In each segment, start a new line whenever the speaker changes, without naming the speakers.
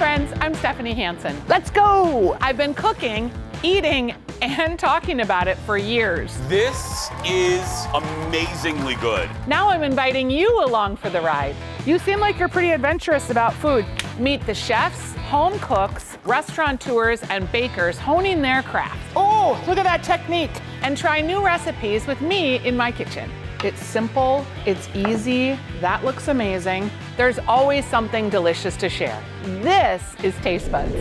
friends, I'm Stephanie Hansen. Let's go! I've been cooking, eating, and talking about it for years.
This is amazingly good.
Now I'm inviting you along for the ride. You seem like you're pretty adventurous about food. Meet the chefs, home cooks, restaurateurs, and bakers honing their craft. Oh, look at that technique. And try new recipes with me in my kitchen. It's simple, it's easy, that looks amazing. There's always something delicious to share. This is Taste Buds.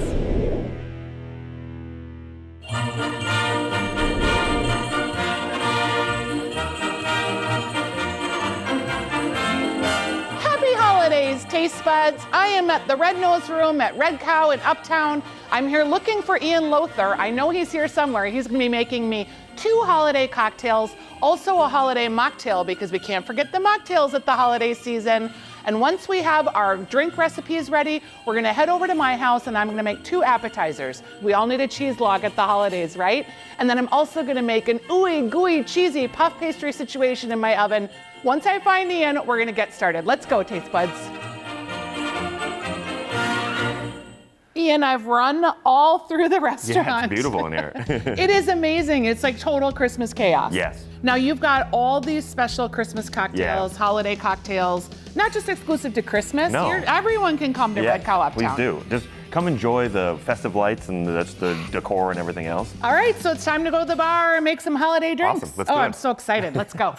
Happy holidays, Taste Buds. I am at the Red Nose Room at Red Cow in Uptown. I'm here looking for Ian Lowther. I know he's here somewhere. He's gonna be making me 2 holiday cocktails, also a holiday mocktail, because we can't forget the mocktails at the holiday season. And once we have our drink recipes ready, we're gonna head over to my house and I'm gonna make 2 appetizers. We all need a cheese log at the holidays, right? And then I'm also gonna make an ooey gooey cheesy puff pastry situation in my oven. Once I find Ian, we're gonna get started. Let's go, Taste Buds. Ian, I've run all through the restaurant.
Yeah, it's beautiful in here.
It is amazing. It's like total Christmas chaos.
Yes.
Now you've got all these special Christmas cocktails, holiday cocktails, not just exclusive to Christmas.
No.
Everyone can come to Red Cow Uptown.
Please do. Just come enjoy the festive lights and that's the decor and everything else.
All right, so it's time to go to the bar and make some holiday drinks.
Awesome, let's do it.
I'm so excited. Let's go.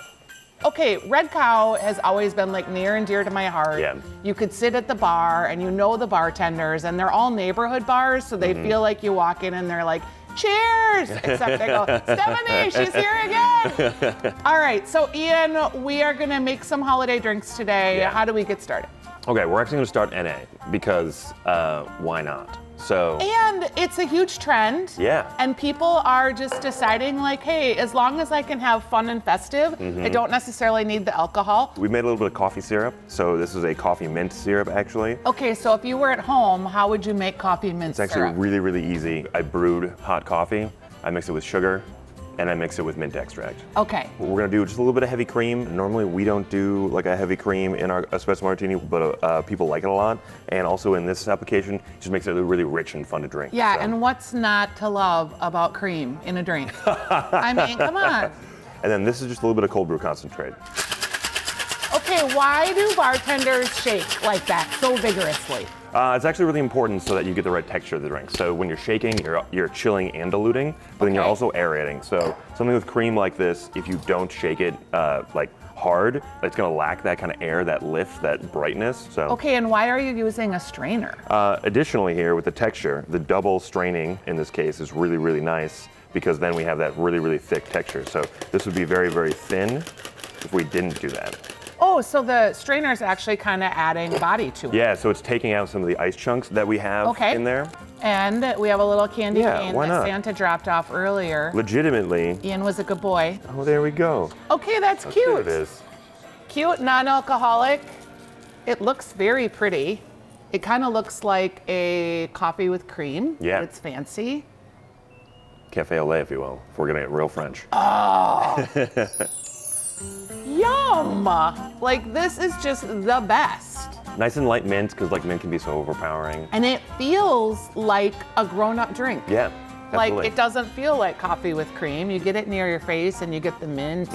Okay, Red Cow has always been like near and dear to my heart.
Yeah.
You could sit at the bar and you know the bartenders and they're all neighborhood bars, so they feel like you walk in and they're like, cheers! Except they go, Stephanie, she's here again! All right, so Ian, we are gonna make some holiday drinks today.
Yeah.
How do we get started?
Okay, we're actually gonna start NA because why not? So.
And it's a huge trend.
Yeah.
And people are just deciding like, hey, as long as I can have fun and festive, I don't necessarily need the alcohol.
We made a little bit of coffee syrup. So this is a coffee mint syrup actually.
Okay, so if you were at home, how would you make coffee mint syrup?
It's actually really, really easy. I brewed hot coffee, I mix it with sugar, and I mix it with mint extract.
Okay.
We're gonna do just a little bit of heavy cream. Normally we don't do like a heavy cream in our espresso martini, but people like it a lot. And also in this application, it just makes it really rich and fun to drink.
Yeah,
so.
and what's not to love about cream in a drink? I mean, come on.
And then this is just a little bit of cold brew concentrate.
Okay, why do bartenders shake like that so vigorously?
It's actually really important so that you get the right texture of the drink. So when you're shaking, you're chilling and diluting, but then you're also aerating. So something with cream like this, if you don't shake it like hard, it's gonna lack that kind of air, that lift, that brightness. So.
Okay, and why are you using a strainer?
Additionally here with the texture, the double straining in this case is really, really nice because then we have that really, really thick texture. So this would be very, very thin if we didn't do that.
Oh, so the strainer's actually kind of adding body to it.
Yeah, so it's taking out some of the ice chunks that we have in there.
And we have a little candy cane
why
that
not?
Santa dropped off earlier.
Legitimately.
Ian was a good boy.
Oh, there we go.
Okay, that's
How
cute.
cute it is.
Cute, non-alcoholic. It looks very pretty. It kind of looks like a coffee with cream.
Yeah.
It's fancy.
Cafe au lait, if you will, if we're gonna get real French.
Oh. Yum! Like, this is just the best.
Nice and light mint, because like mint can be so overpowering.
And it feels like a grown-up drink.
Yeah,
Like,
absolutely.
it doesn't feel like coffee with cream. You get it near your face and you get the mint.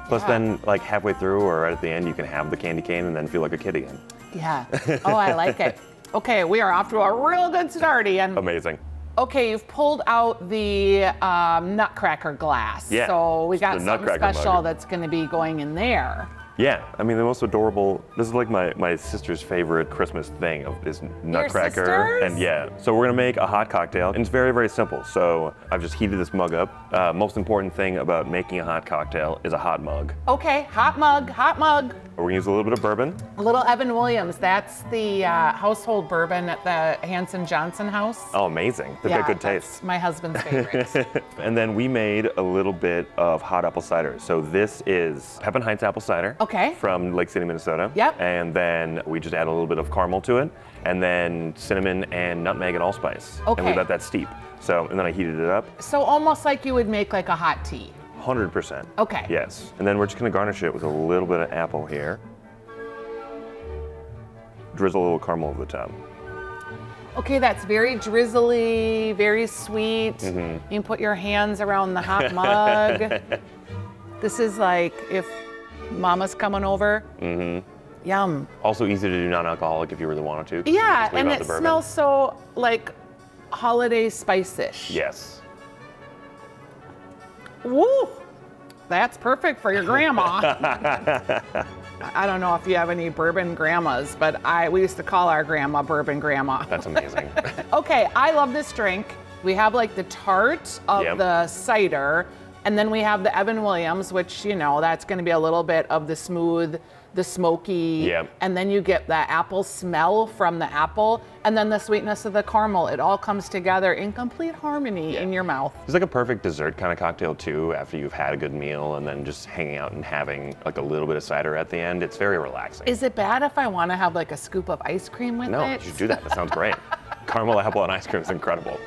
Plus then, like halfway through or right at the end, you can have the candy cane and then feel like a kid again.
Yeah. Oh, I like it. Okay, we are off to a real good start, Ian.
Amazing.
Okay, you've pulled out the nutcracker glass.
Yeah,
So we got
the
something
nutcracker
special
mug.
that's gonna be going in there.
Yeah, I mean the most adorable. This is like my sister's favorite Christmas thing is nutcracker,
sisters?
and yeah. So we're gonna make a hot cocktail, and it's very, very simple. So I've just heated this mug up. Most important thing about making a hot cocktail is a hot mug.
Okay, hot mug, hot mug.
We're gonna use a little bit of bourbon.
A little Evan Williams. That's the household bourbon at the Hansen Johnson house.
Oh, amazing! They've got good
that's
taste.
my husband's favorite.
And then we made a little bit of hot apple cider. So this is Pepin Heights apple cider.
Okay.
From Lake City, Minnesota.
Yep.
And then we just add a little bit of caramel to it, and then cinnamon and nutmeg and allspice.
Okay.
And we let that steep. So, and then I heated it up.
So almost like you would make like a hot tea.
100%.
Okay.
Yes. And then we're just gonna garnish it with a little bit of apple here. Drizzle a little caramel over the top.
Okay, that's very drizzly, very sweet. You can put your hands around the hot mug. This is like if mama's coming over. Yum.
Also easy to do non-alcoholic if you really wanted to.
Yeah,
Just leave
and
out
it
the bourbon.
smells so like holiday spice-ish.
Yes.
Woo! That's perfect for your grandma. I don't know if you have any bourbon grandmas, but we used to call our grandma Bourbon Grandma.
That's amazing.
Okay, I love this drink. We have like the tart of the cider, and then we have the Evan Williams, which, you know, that's going to be a little bit of the smooth, the smoky, and then you get that apple smell from the apple, and then the sweetness of the caramel. It all comes together in complete harmony in your mouth.
It's like a perfect dessert kind of cocktail too, after you've had a good meal and then just hanging out and having like a little bit of cider at the end. It's very relaxing.
Is it bad if I want to have like a scoop of ice cream with
No,
it?
you should do that. That sounds great. Caramel apple and ice cream is incredible.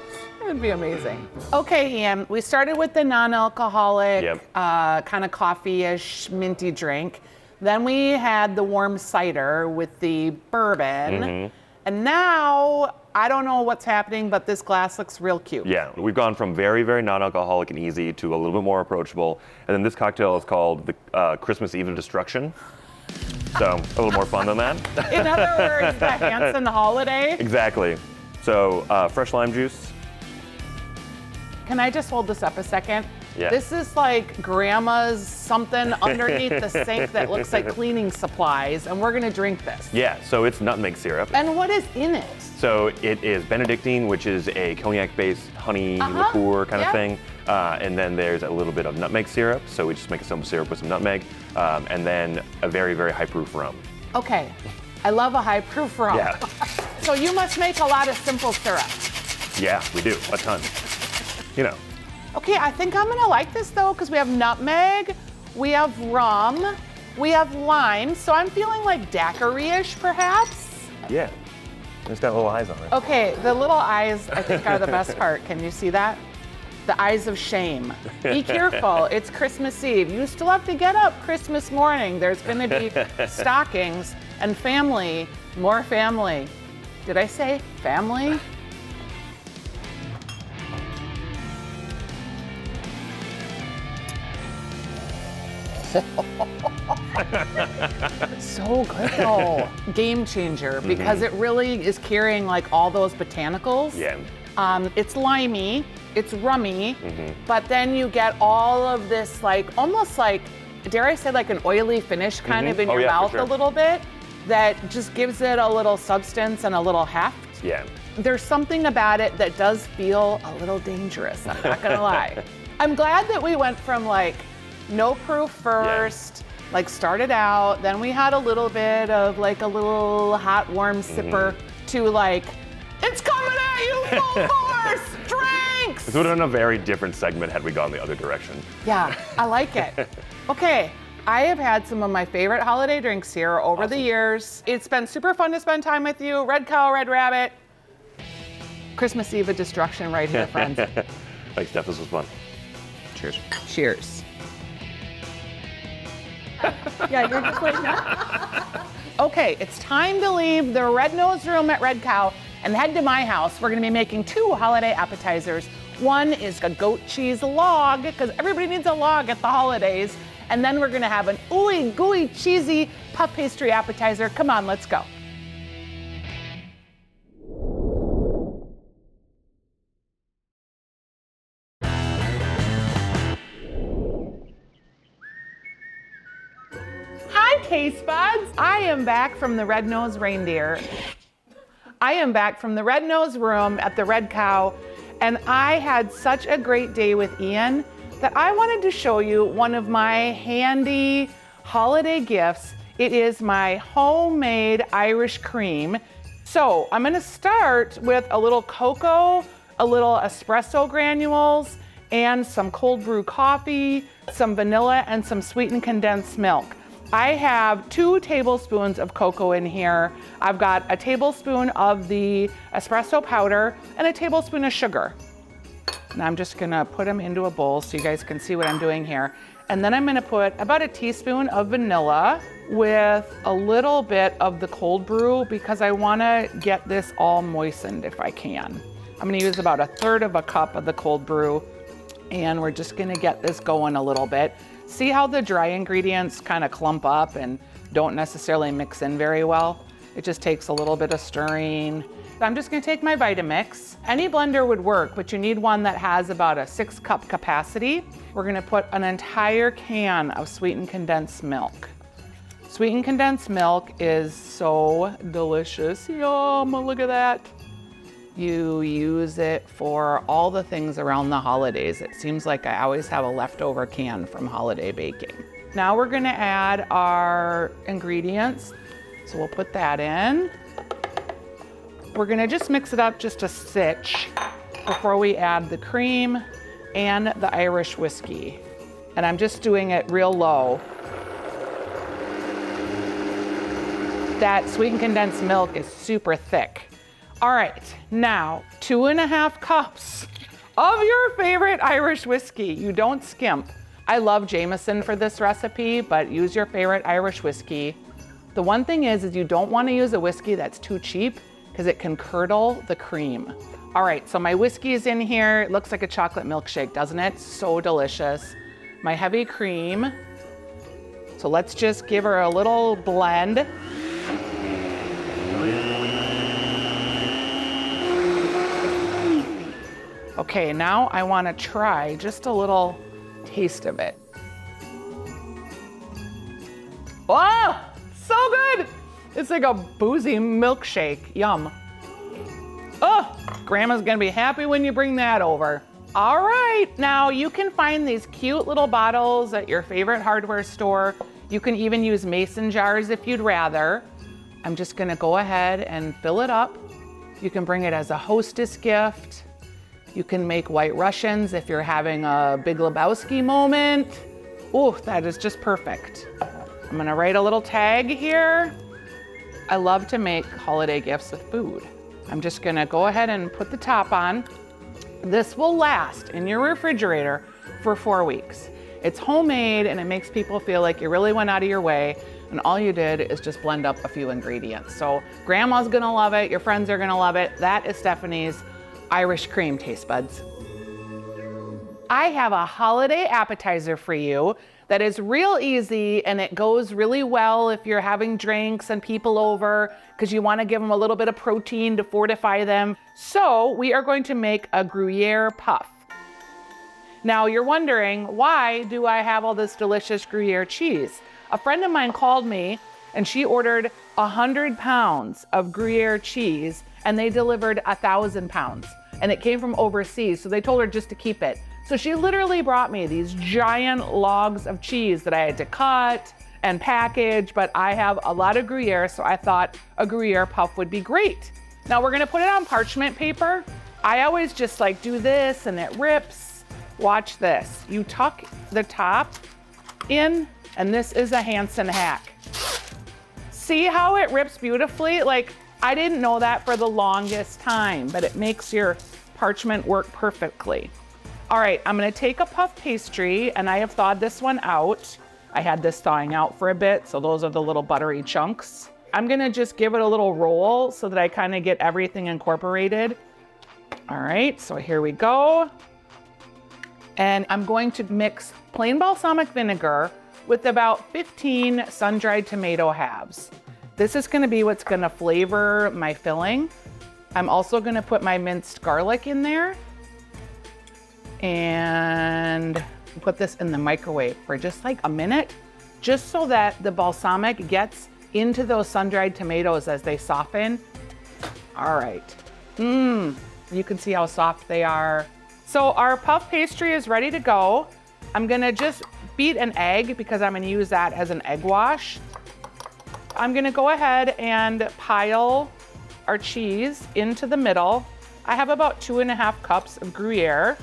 It would be amazing. Okay, Ian, we started with the non-alcoholic, kind of coffee-ish, minty drink. Then we had the warm cider with the bourbon. And now, I don't know what's happening, but this glass looks real cute.
Yeah, we've gone from very, very non-alcoholic and easy to a little bit more approachable. And then this cocktail is called the Christmas Eve of Destruction. So a little more fun than that.
In other words, the Hansen holiday.
Exactly. So fresh lime juice.
Can I just hold this up a second?
Yeah.
This is like grandma's something underneath the sink that looks like cleaning supplies, and we're gonna drink this.
Yeah, so it's nutmeg syrup.
And what is in it?
So it is Benedictine, which is a cognac-based honey liqueur kind of thing. And then there's a little bit of nutmeg syrup. So we just make a simple syrup with some nutmeg. And then a very, very high-proof rum.
Okay, I love a high-proof rum.
Yeah.
So you must make a lot of simple syrup.
Yeah, we do, a ton. You know.
Okay, I think I'm gonna like this though, because we have nutmeg, we have rum, we have lime, so I'm feeling like daiquiri-ish perhaps.
Yeah, it's got little eyes on it.
Okay, the little eyes I think are the best part. Can you see that? The eyes of shame. Be careful, it's Christmas Eve. You still have to get up Christmas morning. There's gonna be stockings and family, more family. Did I say family? So good though. Game changer, because it really is carrying like all those botanicals.
Yeah.
It's limey, it's rummy, but then you get all of this like, almost like, dare I say like an oily finish kind of in your mouth a little bit, that just gives it a little substance and a little heft.
Yeah.
There's something about it that does feel a little dangerous, I'm not gonna lie. I'm glad that we went from like no proof first, like started out, then we had a little bit of like a little hot warm sipper to like, it's coming at you full force, drinks!
This would have been a very different segment had we gone the other direction.
Yeah, I like it. Okay, I have had some of my favorite holiday drinks here over the years. It's been super fun to spend time with you. Red Cow, Red Rabbit. Christmas Eve of Destruction right here, friends.
Thanks, Steph, this was fun.
Cheers. Cheers.
Yeah, you're just like that.
Okay, it's time to leave the Red Nose Room at Red Cow and head to my house. We're gonna be making 2 holiday appetizers. One is a goat cheese log, because everybody needs a log at the holidays. And then we're gonna have an ooey gooey cheesy puff pastry appetizer. Come on, let's go. Hi, taste buds. I am back from the Red Nose Reindeer. I am back from the Red Nose Room at the Red Cow, and I had such a great day with Ian that I wanted to show you one of my handy holiday gifts. It is my homemade Irish cream. So I'm gonna start with a little cocoa, a little espresso granules, and some cold brew coffee, some vanilla, and some sweetened condensed milk. I have 2 tablespoons of cocoa in here. I've got a tablespoon of the espresso powder and a tablespoon of sugar. And I'm just gonna put them into a bowl so you guys can see what I'm doing here. And then I'm gonna put about a teaspoon of vanilla. with a little bit of the cold brew because I want to get this all moistened if I can. I'm going to use about 1/3 cup of the cold brew, and we're just going to get this going a little bit. See how the dry ingredients kind of clump up and don't necessarily mix in very well? It just takes a little bit of stirring. I'm just going to take my Vitamix. Any blender would work, but you need one that has about a 6-cup capacity. We're going to put an entire can of sweetened condensed milk. Sweetened condensed milk is so delicious. Yum, look at that. You use it for all the things around the holidays. It seems like I always have a leftover can from holiday baking. Now we're gonna add our ingredients. So we'll put that in. We're gonna just mix it up just a stitch before we add the cream and the Irish whiskey. And I'm just doing it real low. That sweetened condensed milk is super thick. All right, now 2.5 cups of your favorite Irish whiskey. You don't skimp. I love Jameson for this recipe, but use your favorite Irish whiskey. The one thing is you don't want to use a whiskey that's too cheap because it can curdle the cream. All right, so my whiskey is in here. It looks like a chocolate milkshake, doesn't it? So delicious. My heavy cream. So let's just give her a little blend. Okay, now I want to try just a little taste of it. Wow, so good. It's like a boozy milkshake, yum. Oh, Grandma's gonna be happy when you bring that over. All right, now you can find these cute little bottles at your favorite hardware store. You can even use mason jars if you'd rather. I'm just gonna go ahead and fill it up. You can bring it as a hostess gift. You can make White Russians if you're having a Big Lebowski moment. Oh, that is just perfect. I'm gonna write a little tag here. I love to make holiday gifts with food. I'm just gonna go ahead and put the top on. This will last in your refrigerator for 4 weeks. It's homemade and it makes people feel like you really went out of your way and all you did is just blend up a few ingredients. So Grandma's gonna love it, your friends are gonna love it. That is Stephanie's Irish cream taste buds. I have a holiday appetizer for you that is real easy and it goes really well if you're having drinks and people over because you want to give them a little bit of protein to fortify them. So we are going to make a Gruyère puff. Now you're wondering, why do I have all this delicious Gruyère cheese? A friend of mine called me and she ordered 100 pounds of Gruyère cheese and they delivered 1,000 pounds. And it came from overseas, so they told her just to keep it. So she literally brought me these giant logs of cheese that I had to cut and package, but I have a lot of Gruyère, so I thought a Gruyère puff would be great. Now we're gonna put it on parchment paper. I always just like do this and it rips. Watch this. You tuck the top in, and this is a Hansen hack. See how it rips beautifully? Like, I didn't know that for the longest time, but it makes your parchment work perfectly. All right, I'm gonna take a puff pastry and I have thawed this one out. I had this thawing out for a bit, so those are the little buttery chunks. I'm gonna just give it a little roll so that I kind of get everything incorporated. All right, so here we go. And I'm going to mix plain balsamic vinegar with about 15 sun-dried tomato halves. This is gonna be what's gonna flavor my filling. I'm also gonna put my minced garlic in there and put this in the microwave for just like a minute, just so that the balsamic gets into those sun-dried tomatoes as they soften. All right, you can see how soft they are. So our puff pastry is ready to go. I'm gonna just beat an egg because I'm gonna use that as an egg wash. I'm gonna go ahead and pile our cheese into the middle. I have about 2.5 cups of Gruyère.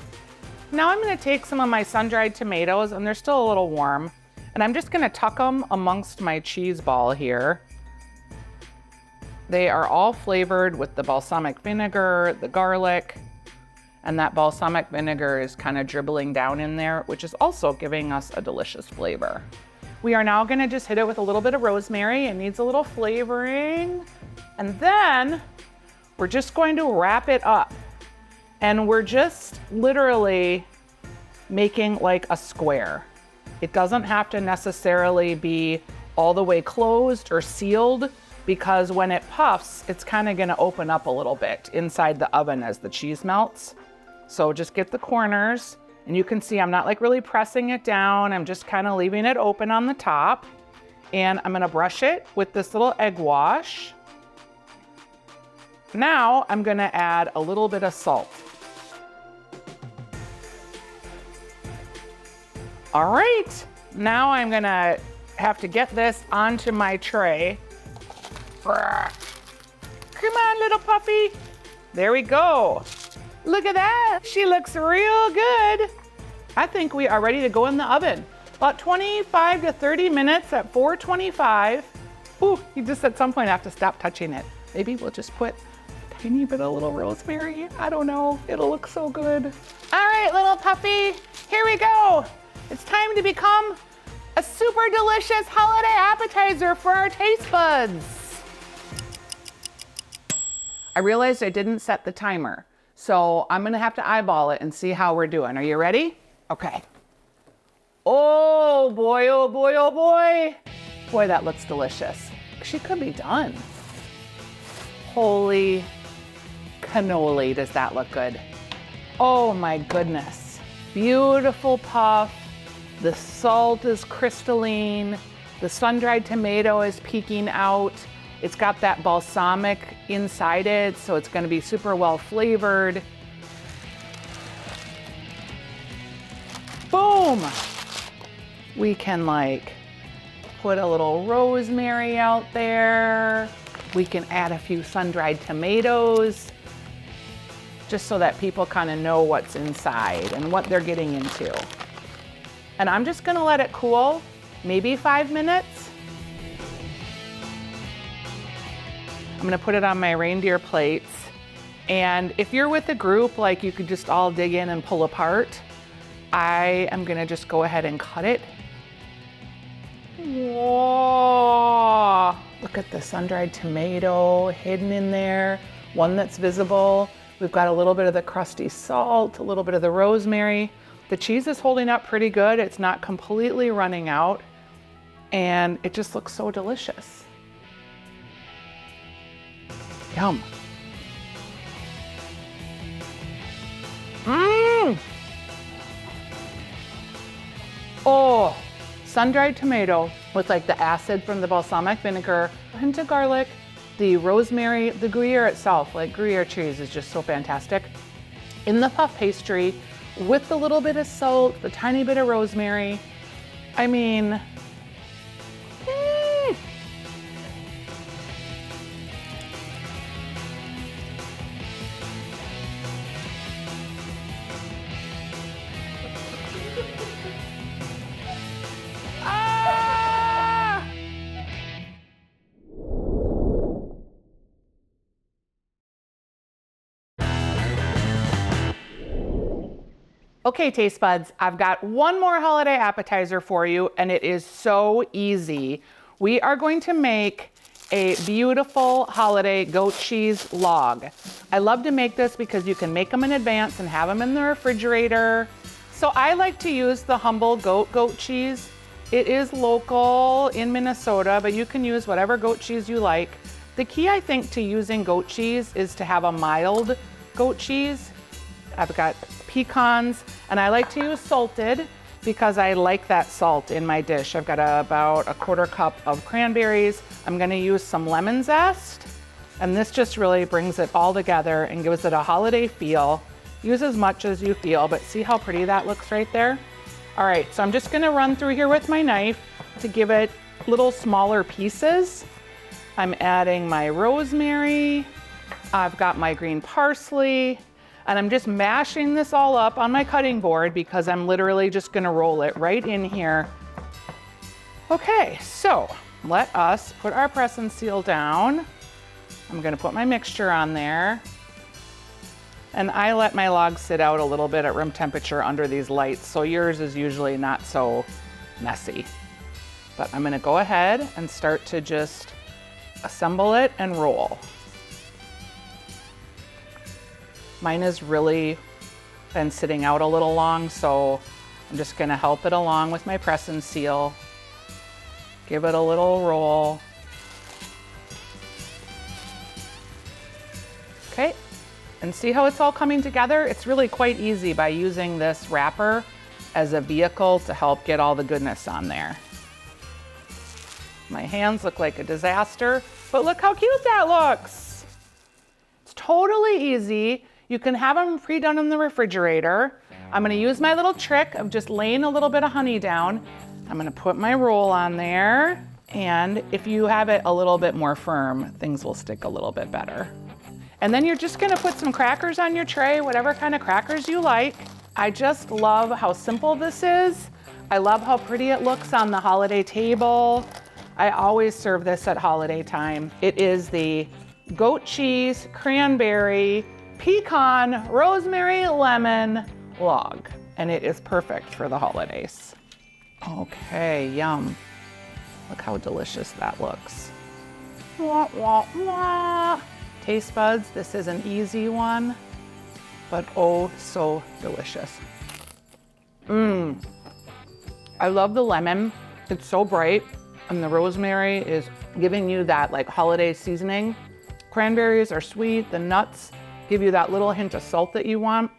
Now I'm gonna take some of my sun-dried tomatoes, and they're still a little warm, and I'm just gonna tuck them amongst my cheese ball here. They are all flavored with the balsamic vinegar, the garlic, and that balsamic vinegar is kind of dribbling down in there, which is also giving us a delicious flavor. We are now gonna just hit it with a little bit of rosemary. It needs a little flavoring. And then we're just going to wrap it up. And we're just literally making like a square. It doesn't have to necessarily be all the way closed or sealed, because when it puffs, it's kind of gonna open up a little bit inside the oven as the cheese melts. So just get the corners, and you can see I'm not like really pressing it down. I'm just kind of leaving it open on the top. And I'm gonna brush it with this little egg wash. Now I'm gonna add a little bit of salt. All right, now I'm gonna have to get this onto my tray. Come on, little puppy. There we go. Look at that, she looks real good. I think we are ready to go in the oven. About 25 to 30 minutes at 425. Ooh, you just at some point have to stop touching it. Maybe we'll just put a tiny bit of little rosemary. I don't know, it'll look so good. All right, little puppy, here we go. It's time to become a super delicious holiday appetizer for our taste buds. I realized I didn't set the timer, so I'm gonna have to eyeball it and see how we're doing. Are you ready? Okay. Oh boy, oh boy, oh boy. Boy, that looks delicious. She could be done. Holy cannoli, does that look good? Oh my goodness. Beautiful puff. The salt is crystalline. The sun-dried tomato is peeking out. It's got that balsamic inside it, so it's gonna be super well flavored. Boom! We can like put a little rosemary out there. We can add a few sun-dried tomatoes, just so that people kind of know what's inside and what they're getting into. And I'm just gonna let it cool, maybe 5 minutes. I'm gonna put it on my reindeer plates. And if you're with a group, like you could just all dig in and pull apart. I am gonna just go ahead and cut it. Whoa, look at the sun-dried tomato hidden in there, one that's visible. We've got a little bit of the crusty salt, a little bit of the rosemary. The cheese is holding up pretty good. It's not completely running out, and it just looks so delicious. Yum. Mmm. Oh, sun-dried tomato with like the acid from the balsamic vinegar, a hint of garlic, the rosemary, the Gruyère itself, like Gruyère cheese is just so fantastic. In the puff pastry, with a little bit of salt, the tiny bit of rosemary. I mean, Okay, taste buds, I've got one more holiday appetizer for you, and it is so easy. We are going to make a beautiful holiday goat cheese log. I love to make this because you can make them in advance and have them in the refrigerator. So I like to use the Humble goat cheese. It is local in Minnesota, but you can use whatever goat cheese you like. The key, I think, to using goat cheese is to have a mild goat cheese. I've got pecans, and I like to use salted because I like that salt in my dish. I've got about a 1/4 cup of cranberries. I'm gonna use some lemon zest, and this just really brings it all together and gives it a holiday feel. Use as much as you feel, but see how pretty that looks right there? All right, so I'm just gonna run through here with my knife to give it little smaller pieces. I'm adding my rosemary. I've got my green parsley. And I'm just mashing this all up on my cutting board because I'm literally just gonna roll it right in here. Okay, so let us put our press and seal down. I'm gonna put my mixture on there. And I let my log sit out a little bit at room temperature under these lights, so yours is usually not so messy. But I'm gonna go ahead and start to just assemble it and roll. Mine has really been sitting out a little long, so I'm just gonna help it along with my press and seal. Give it a little roll. Okay, and see how it's all coming together? It's really quite easy by using this wrapper as a vehicle to help get all the goodness on there. My hands look like a disaster, but look how cute that looks. It's totally easy. You can have them pre-done in the refrigerator. I'm gonna use my little trick of just laying a little bit of honey down. I'm gonna put my roll on there, and if you have it a little bit more firm, things will stick a little bit better. And then you're just gonna put some crackers on your tray, whatever kind of crackers you like. I just love how simple this is. I love how pretty it looks on the holiday table. I always serve this at holiday time. It is the goat cheese, cranberry, pecan, rosemary, lemon log, and it is perfect for the holidays. Okay, yum. Look how delicious that looks. Wah, wah, wah. Taste buds, this is an easy one, but oh, so delicious. I love the lemon. It's so bright, and the rosemary is giving you that like holiday seasoning. Cranberries are sweet, the nuts give you that little hint of salt that you want.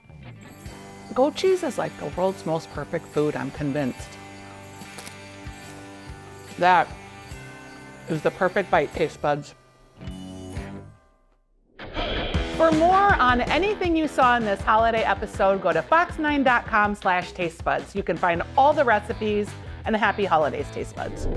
Goat cheese is like the world's most perfect food, I'm convinced. That is the perfect bite, taste buds. For more on anything you saw in this holiday episode, go to fox9.com/tastebuds. You can find all the recipes, and happy holidays, taste buds.